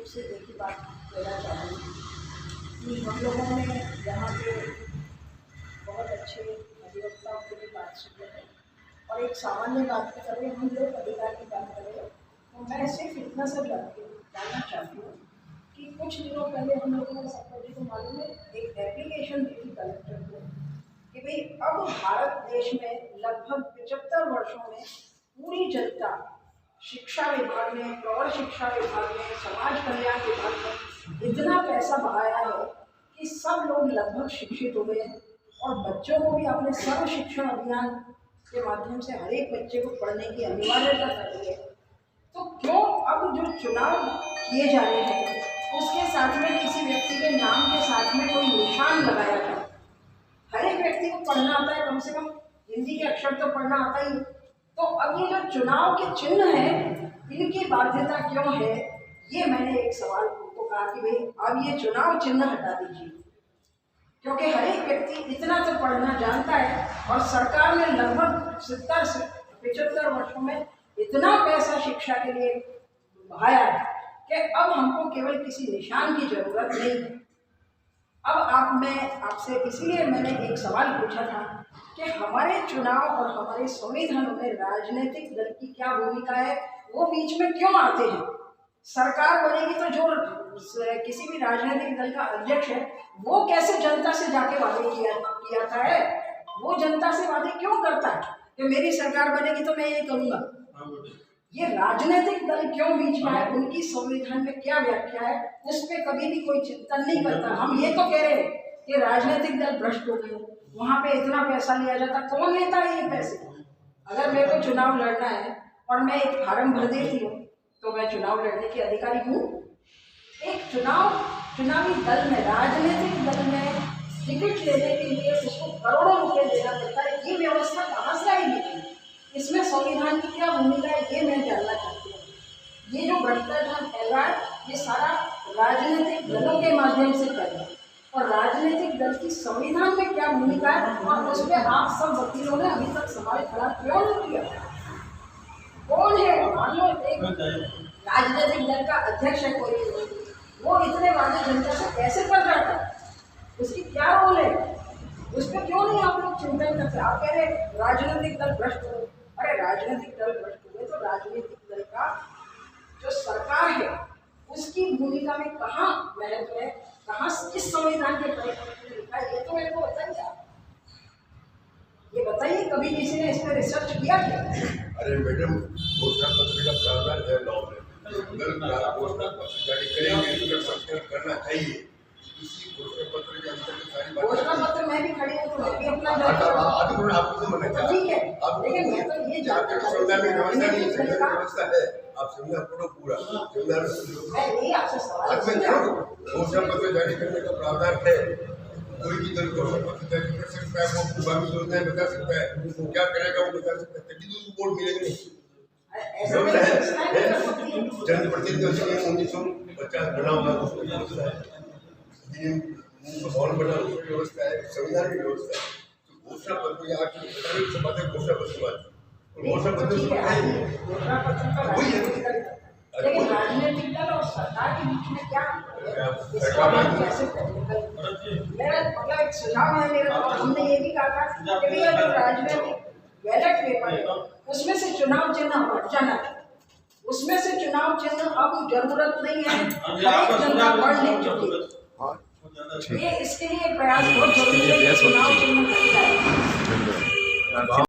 रूप से एक ही बात कहना चाहूँगी कि हम लोगों ने यहाँ पे बहुत अच्छे अधिवक्ताओं की भी बात सुनी है और एक सामान्य बात की करें, हम लोग अधिकार की बात करें तो मैं सिर्फ इतना सा जानना चाहती हूँ कि कुछ दिनों पहले हम लोगों ने सबको जी को मालूम है एक एप्लीकेशन दी थी कलेक्टर को कि भाई अब भारत देश में लगभग 75 वर्षों में पूरी जनता शिक्षा विभाग में, प्रौढ़ शिक्षा विभाग में, समाज कल्याण विभाग में इतना पैसा बहाया है कि सब लोग लगभग शिक्षित हो गए हैं और बच्चों को भी अपने सर्व शिक्षण अभियान के माध्यम से हर एक बच्चे को पढ़ने की अनिवार्यता कर दी है। तो क्यों अब जो चुनाव किए जा रहे हैं उसके साथ में किसी व्यक्ति के नाम के साथ में कोई निशान लगाया जाए? हर एक व्यक्ति को पढ़ना आता है, कम से कम हिंदी के अक्षर तो पढ़ना आता ही। तो अब ये जो चुनाव के चिन्ह हैं इनकी बाध्यता क्यों है, ये मैंने एक सवाल उनको कहा कि भाई अब ये चुनाव चिन्ह हटा दीजिए, क्योंकि हर एक व्यक्ति इतना तो पढ़ना जानता है और सरकार ने लगभग 70 से 75 वर्षों में इतना पैसा शिक्षा के लिए बहाया है कि अब हमको केवल किसी निशान की जरूरत नहीं है। अब मैं आपसे इसीलिए मैंने एक सवाल पूछा था कि हमारे चुनाव और हमारे संविधान में राजनीतिक दल की क्या भूमिका है, वो बीच में क्यों आते हैं? सरकार बनेगी तो जो किसी भी राजनीतिक दल का अध्यक्ष है वो कैसे जनता से जाके वादे किया है? वो जनता से वादे क्यों करता है कि मेरी सरकार बनेगी तो मैं ये करूँगा? ये राजनीतिक दल क्यों बीच में है? उनकी संविधान में क्या व्याख्या है उस पर कभी भी कोई चिंतन नहीं करता। हम ये तो कह रहे हैं कि राजनीतिक दल भ्रष्ट हो गए, वहाँ पे इतना पैसा लिया जाता, कौन लेता है ये पैसे? अगर मेरे को चुनाव लड़ना है और मैं एक फार्म भर देती हूँ तो मैं चुनाव लड़ने की अधिकारी हूँ? एक चुनावी दल में, राजनीतिक दल में टिकट लेने के लिए उसको करोड़ों रुपए देना पड़ता है। ये व्यवस्था कहाँ से आएगी? इसमें संविधान की क्या भूमिका है, ये मैं जानना चाहती हूँ। ये जो भ्रष्टाचार फैल रहा है ये सारा राजनीतिक दलों के माध्यम से फैल रहा है और राजनीतिक दल की संविधान में क्या भूमिका है और उस पर आप सब वकीलों ने अभी तक सवाल खड़ा क्यों नहीं किया? कौन है? मान लो एक राजनीतिक दल का अध्यक्ष है कोई, वो इतने वादे जनता से कैसे कर जाता है? उसकी क्या रोल है? उस पर क्यों नहीं आप लोग चिंतन करते? आप कह रहे राजनीतिक दल भ्रष्ट हो। अरे राजनीतिक दल भ्रष्ट हुए तो राजनीतिक दल का जो सरकार है उसकी भूमिका में कहाँ महत्व है, कहाँ किस संविधान के परिपत्र में लिखा है, ये तो मेरे को बताइए। ये बताइए, कभी किसी ने इस पर रिसर्च किया क्या? अरे मैडम, घोषणा पत्र का प्रावधान है लॉ में, घोषणा पत्र जारी करेंगे तो सब्सक्राइब करना चाहिए। इसी घोषणा पत्र के अंतर्गत सारी बातें, घोषणा पत्र मैं भी खड़ी हूँ तो मैं भी अपना आपको मना चाहिए, ठीक है, लेकिन मैं तो ये जानना संविधान में व्यवस्था नहीं, संविधान में व्यवस्था है, आप संविधान पढ़ो पूरा। घोषणा पत्र जारी करने का प्रावधान है, कोई भी दल घोषणा पत्र जारी कर सकता है, वो आगामी योजनाएं बता सकता है, वो क्या करेगा वो बता सकता है, तभी तो वोट मिलेगा नहीं। जनप्रतिनिधियों से 1950 बना हुआ उसमें व्यवस्था है, भवन बना उसमें व्यवस्था है, संविधान की व्यवस्था है। तो घोषणा पत्र या बातें घोषणा पत्र घोषणा पत्र वही है। लेकिन राजनीतिक दल और सरकार के बीच में क्या कैसे मेरा मतलब एक सुझाव है मेरा, और हमने ये भी कहा था कि भैया जो राजनीतिक बैलेट पेपर है उसमें से चुनाव चिन्ह हट जाना चाहिए, उसमें से चुनाव चिन्ह अब जरूरत नहीं है, हर एक जनता पढ़ लिख चुकी है। ये इसके लिए प्रयास बहुत जरूरी है, चुनाव चिन्ह हट जाए।